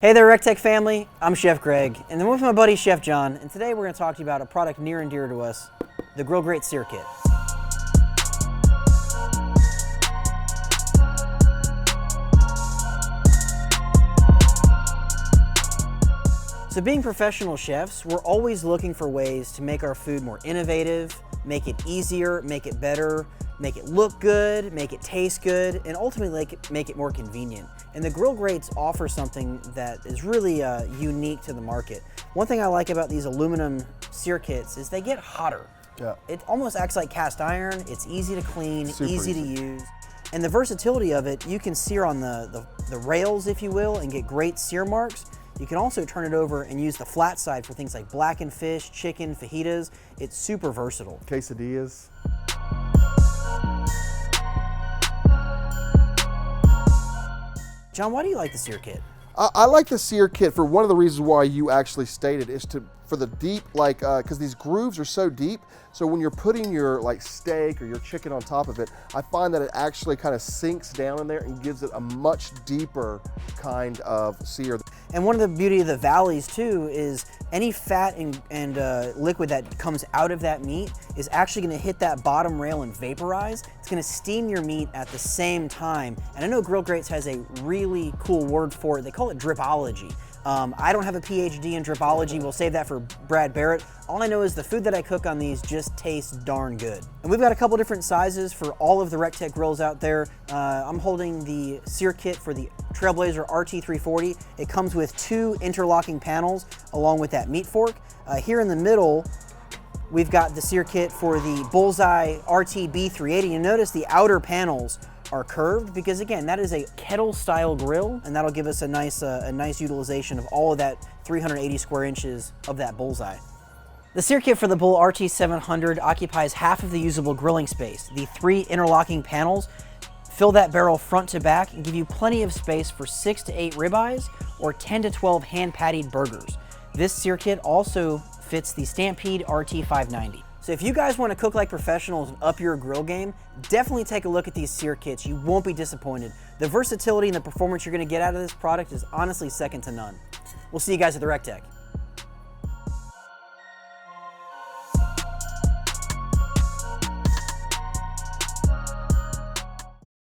Hey there, recteq family. I'm Chef Greg, and I'm with my buddy Chef John, and today we're going to talk to you about a product near and dear to us, the GrillGrate Sear Kit. So being professional chefs, we're always looking for ways to make our food more innovative, make it easier, make it better, make it look good, make it taste good, and ultimately make it more convenient. And the GrillGrates offer something that is really unique to the market. One thing I like about these aluminum sear kits is they get hotter. Yeah. It almost acts like cast iron. It's easy to clean, Super easy to use. And the versatility of it, you can sear on the rails, if you will, and get great sear marks. You can also turn it over and use the flat side for things like blackened fish, chicken, fajitas. It's super versatile. Quesadillas. John, why do you like the sear kit? I like the sear kit for one of the reasons why you actually stated is for the deep, because these grooves are so deep. So when you're putting your steak or your chicken on top of it, I find that it actually kind of sinks down in there and gives it a much deeper kind of sear. And one of the beauty of the valleys too is any fat and liquid that comes out of that meat is actually going to hit that bottom rail and vaporize. It's going to steam your meat at the same time. And I know GrillGrates has a really cool word for it. They call it Dripology. I don't have a PhD in Dripology. We'll save that for Brad Barrett. All I know is the food that I cook on these just tastes darn good. And we've got a couple different sizes for all of the recteq grills out there. I'm holding the sear kit for the Trailblazer RT-340. It comes with 2 interlocking panels along with that meat fork. Here in the middle, we've got the sear kit for the Bullseye RT-B380. You notice the outer panels are curved because, again, that is a kettle style grill, and that'll give us a nice utilization of all of that 380 square inches of that Bullseye. The sear kit for the Bull RT-700 occupies half of the usable grilling space. The 3 interlocking panels fill that barrel front to back and give you plenty of space for 6 to 8 ribeyes or 10 to 12 hand-pattied burgers. This sear kit also fits the Stampede RT-590. So if you guys want to cook like professionals and up your grill game, definitely take a look at these sear kits. You won't be disappointed. The versatility and the performance you're going to get out of this product is honestly second to none. We'll see you guys at the recteq.